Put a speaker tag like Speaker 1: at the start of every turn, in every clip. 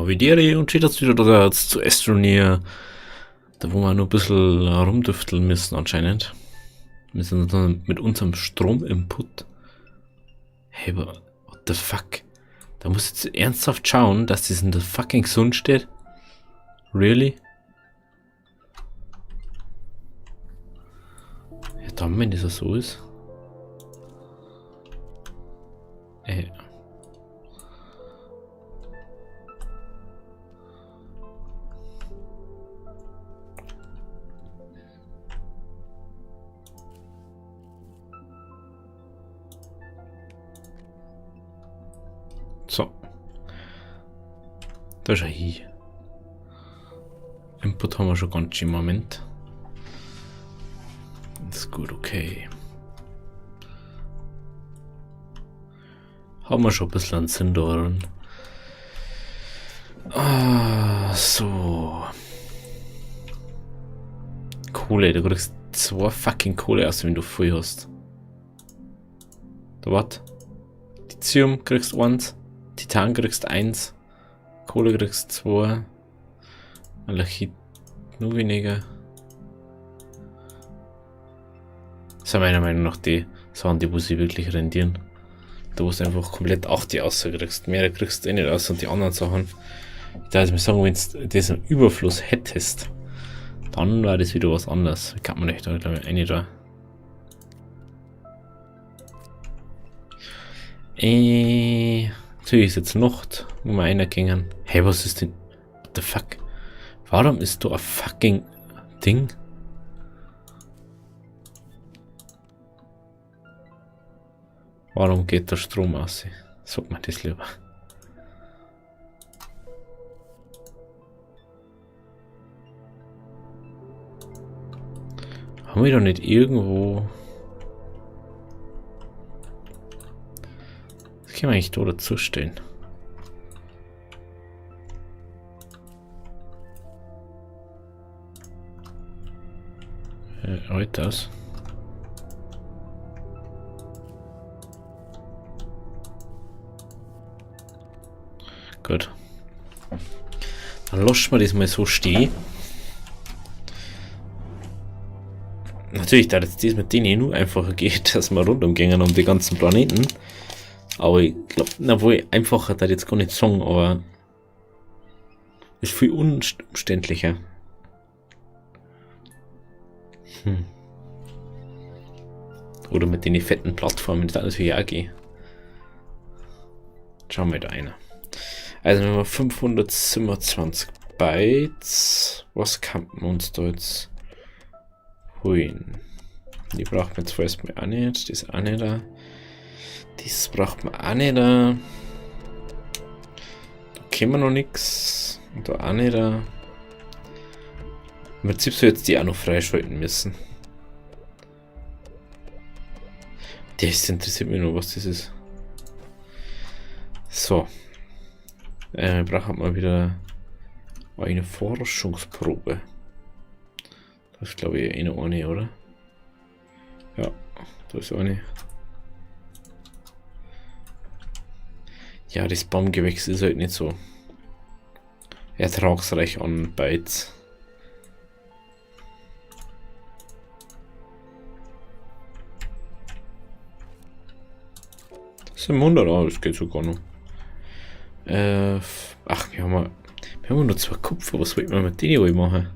Speaker 1: Videre und steht jetzt wieder da zu Astroneer. Da wo wir nur ein bisschen rumdüfteln müssen anscheinend. Wir sind dann mit unserem Strominput. Hey, aber what the fuck? Da muss ich jetzt ernsthaft schauen, dass das in der fucking Sonne steht. Really? Ja, dann, wenn das so ist. Ey. So. Da ist er hier. Input haben wir schon ganz im Moment. Ist gut, okay. Haben wir schon ein bisschen einen Sinn darin. Ah, so. Kohle, du kriegst 2 fucking Kohle aus, wenn du viel hast. Da was? Lithium kriegst 1, Titan kriegst 1, Kohle kriegst 2, Malachit nur weniger. Das sind meiner Meinung nach die Sachen, die wo sie wirklich rendieren. Da wo du einfach komplett 8 auskriegst. Mehr kriegst du eh nicht aus und die anderen Sachen. Ich darf mir sagen, wenn du diesen Überfluss hättest, dann war das wieder was anderes. Kann man nicht da, glaube ich, eine da. Natürlich ist jetzt Nacht, wo wir reingehen. Hey, was ist denn? What the fuck? Warum ist da ein fucking Ding? Warum geht der Strom aus? Sag mir das lieber. Haben wir doch nicht irgendwo... Was können wir eigentlich da dazu stellen? Heute das. Gut. Dann lassen wir das mal so stehen. Natürlich, da jetzt das mit denen nur einfacher geht, dass wir rundum gehen um die ganzen Planeten. Aber ich glaube, wohl einfacher, da jetzt gar nicht sagen, aber ist viel umständlicher. Oder mit den fetten Plattformen, das natürlich auch gehen. Schauen wir da einer. Also wenn wir 527 Bytes, was kann man uns da jetzt holen? Die braucht man jetzt vorerst mal auch nicht, das auch nicht da. Das braucht man auch nicht da. Da können wir noch nichts. Und da auch nicht da. Im Prinzip soll jetzt die auch noch freischalten müssen. Das interessiert mich noch, was das ist. So. Wir brauchen mal wieder eine Forschungsprobe. Das ist glaube ich eine, oder? Ja, da ist eine. Ja, das Baumgewächs ist halt nicht so ertragsreich an Bytes. Das ist ein Wunder, das geht sogar noch. Ach, wir haben nur 2 Kupfer, was wollten wir mit denen machen?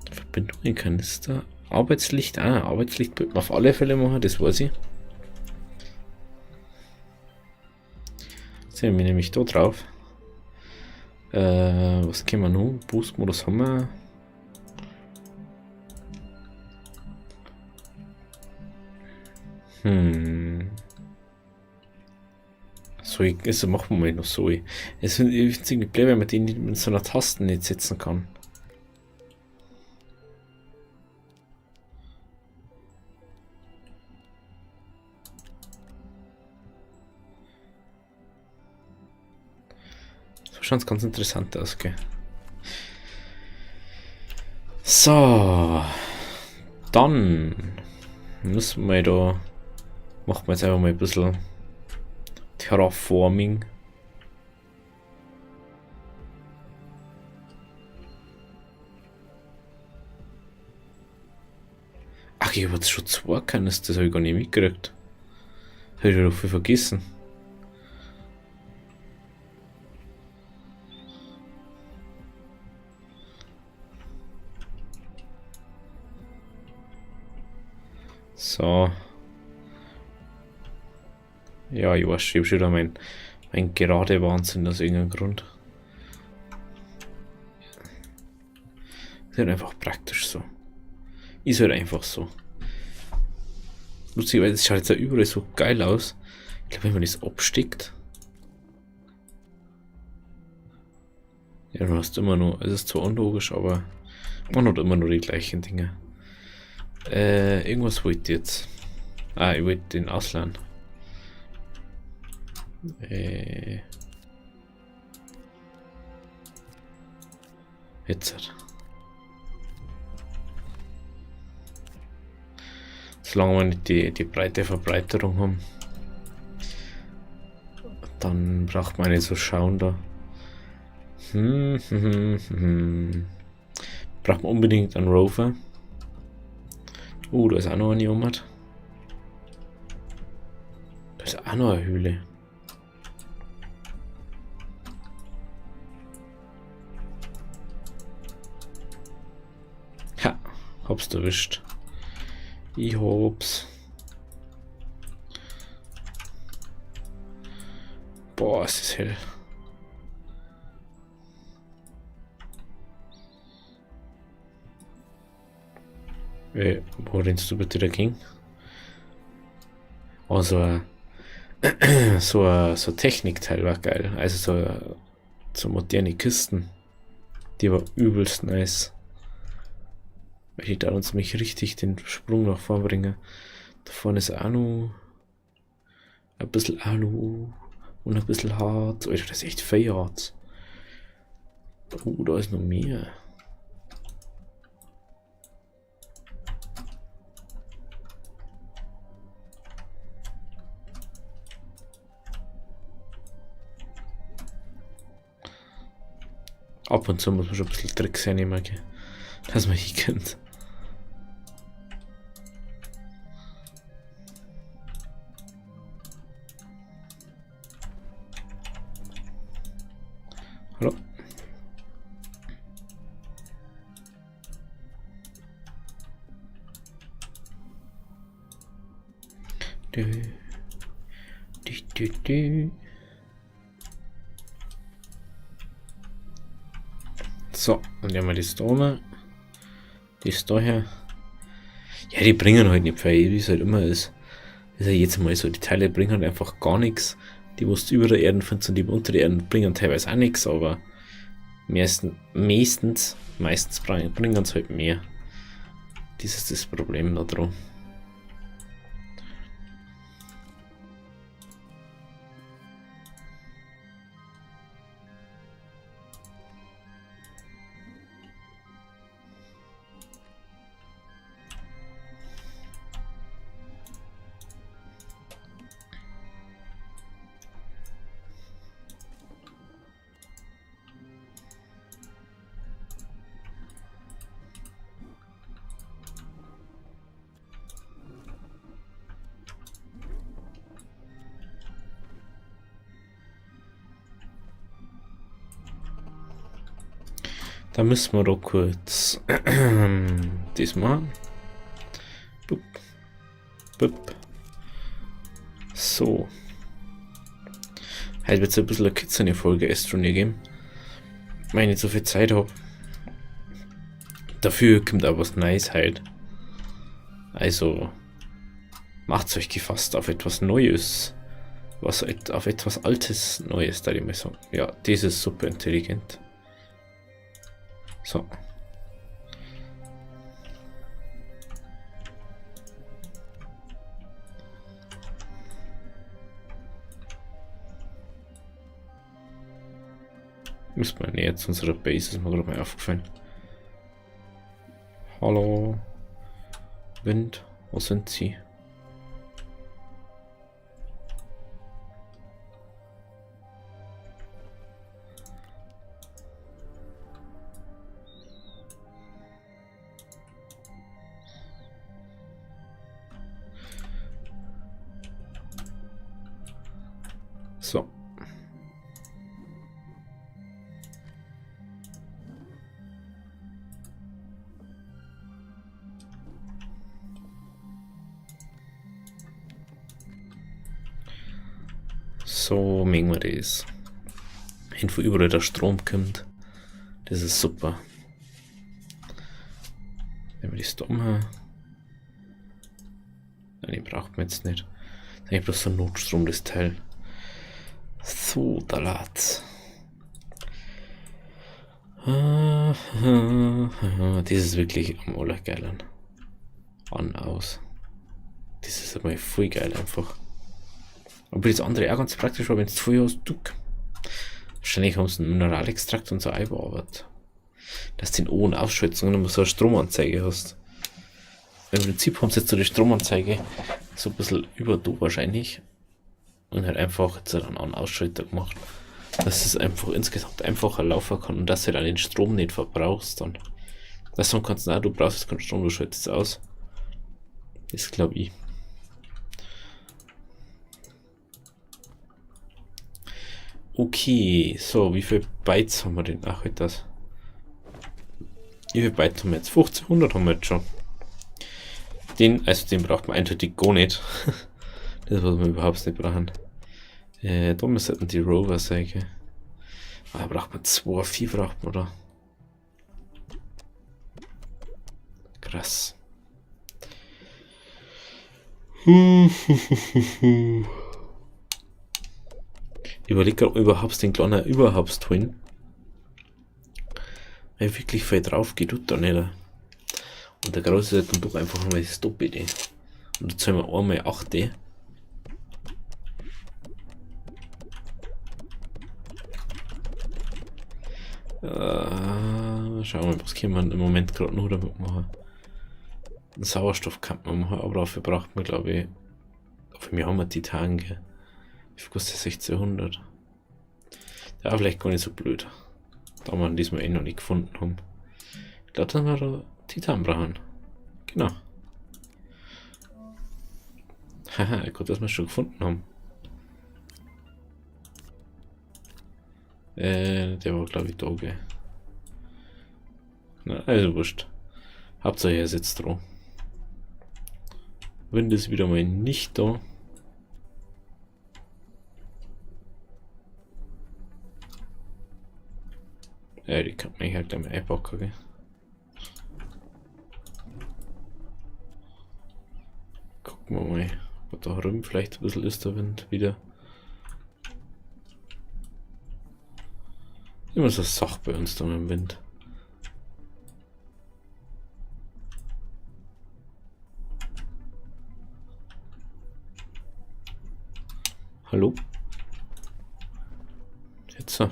Speaker 1: Verbindungen, Kanister, Arbeitslicht, Arbeitslicht wollten wir auf alle Fälle machen, das weiß ich. Sehen wir nämlich da drauf. Was können wir noch? Boost-Modus haben wir. So, also machen wir mal noch so. Es finde ich ziemlich blöd, wenn man den mit so einer Taste nicht setzen kann. So schaut es ganz interessant aus, gell? So. Dann müssen wir da. Machen wir jetzt einfach mal ein bisschen Terraforming. ich habe jetzt schon 2 Kanister, das habe ich gar nicht mitgekriegt. Habe ich doch viel vergessen. So. Ja, ich weiß, ich habe schon wieder mein gerade Wahnsinn aus irgendeinem Grund. Ist halt einfach praktisch so. Ist halt einfach so. Lustigerweise, es schaut jetzt ja überall so geil aus. Ich glaube, wenn man das absteckt. Ja, du hast immer nur, es ist zwar unlogisch, aber man hat immer nur die gleichen Dinge. Irgendwas wollte ich jetzt. Ah, ich wollte den ausleihen. Jetzt. Solange wir nicht die breite Verbreiterung haben, dann braucht man nicht so schauen da. Braucht man unbedingt einen Rover. Da ist auch noch eine Jummer. Da ist auch noch eine Höhle. Ha, hab's erwischt. Ich hab's. Boah, es ist hell. Wo rennst du bitte dagegen? Also, so ein Technikteil war geil. Also so moderne Kisten. Die war übelst nice. Weil die da uns mich richtig den Sprung nach vorn bringen. Da vorne ist auch noch ein bisschen Alu und ein bisschen Harz. Alter, das ist echt Feierharz. Da ist noch mehr. Ab und zu muss man schon ein bisschen Tricks hernehmen, dass man hier kennt. Hallo? So, dann nehmen wir die Stone. Die ist daher. Ja, die bringen halt nicht viel, wie es halt immer ist. Ist ja jetzt mal so, die Teile bringen halt einfach gar nichts. Die, was du über der Erde findest und die unter der Erde bringen teilweise auch nichts, aber meistens bringen sie halt mehr. Das ist das Problem da dran. Da müssen wir doch kurz das machen. Bup. Bup. So. Heute wird es ein bisschen eine kürzere Folge Astroneer geben. Weil ich nicht so viel Zeit habe. Dafür kommt auch was Neues halt. Also macht euch gefasst auf etwas Neues. Auf etwas Altes Neues, da ich mal sagen. Ja, das ist super intelligent. So. Müssen wir näher zu unserer Base, ist mir gerade mal aufgefallen. Hallo. Wind, wo sind Sie? So mengen wir das. Hin von überall der Strom kommt. Das ist super. Wenn wir das da machen. Nein, die braucht man jetzt nicht. Das ist eigentlich bloß so ein Notstrom, das Teil. So, da lat's. Das ist wirklich am allergeilen. Aus. Das ist einmal voll geil einfach. Aber das andere auch ganz praktisch, weil wenn es voll hast, wahrscheinlich haben sie einen Mineralextrakt und so einbearbeitet. Dass du den O- und Ausschaltung und so eine Stromanzeige hast. Im Prinzip haben sie jetzt so die Stromanzeige so ein bisschen über da wahrscheinlich. Und halt einfach jetzt einen An-Ausschalter gemacht. Dass es einfach insgesamt einfacher laufen kann und dass du halt den Strom nicht verbrauchst dann. Das dann kannst du brauchst jetzt keinen Strom, du schaltest es aus. Das glaube ich. Okay, so, wie viel Bytes haben wir denn? Ach, halt das. Wie viel Bytes haben wir jetzt? 1500 haben wir jetzt schon. Den braucht man eindeutig gar nicht. Das, was wir überhaupt nicht brauchen. Da müssen die Rover sein, gell? Ah, braucht man 2, 4 braucht man, oder? Krass. Überleg gerade überhaupt den kleinen Überhaupt-Twin. Weil wirklich viel drauf geht, tut da nicht. Und der große ist dann doch einfach nur das Doppelte. Und jetzt haben wir einmal 8D. Schauen wir mal, was können wir im Moment gerade noch damit machen. Einen Sauerstoff kann man machen, aber dafür braucht man, glaube ich, für mich haben wir Titan, gell? Wie viel kostet 1600? Ja, vielleicht gar nicht so blöd. Da wir ihn diesmal noch nicht gefunden haben. Ich glaube, dann wir da Titan brauchen. Genau. Haha, gut, dass wir es schon gefunden haben. Der war, glaube ich, da, gell? Na, also wurscht. Hauptsache er sitzt dran. Wind ist wieder mal nicht da. Ja, die kann man halt gleich mal einpacken, gell? Gucken wir mal, ob da rum vielleicht ein bisschen ist der Wind wieder. Immer so Sache bei uns da mit dem Wind. Hallo? Jetzt so.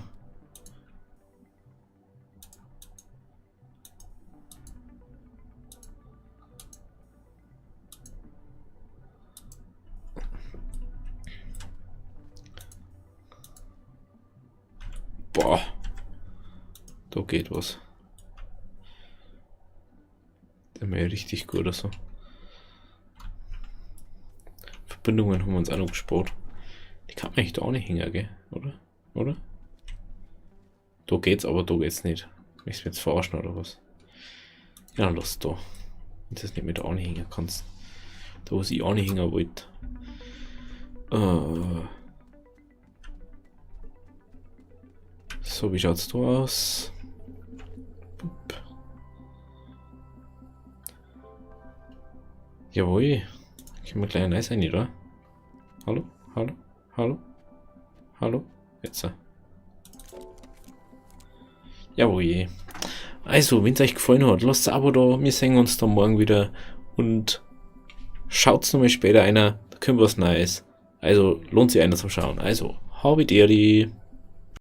Speaker 1: Boah. Da geht was. Der wäre ja richtig gut oder so. Verbindungen haben wir uns auch noch gespart. Die kann man echt auch nicht hängen, gell? Oder? Da geht's, aber da geht's nicht. Möchtest du mich jetzt verarschen oder was? Ja, dann lass da. Wenn du das nicht mit auch nicht hängen kannst. Da, wo ich auch nicht hängen wollte. So, wie schaut's da aus? Bup. Jawohl. Können wir gleich nice rein, oder? Hallo? Hallo? Hallo? Hallo? Jetzt. Jawohl. Also, wenn es euch gefallen hat, lasst ein Abo da. Wir sehen uns dann morgen wieder. Und schaut's nochmal später einer. Da kommt was Neues. Also, lohnt sich einer zum Schauen. Also, habet Ehre.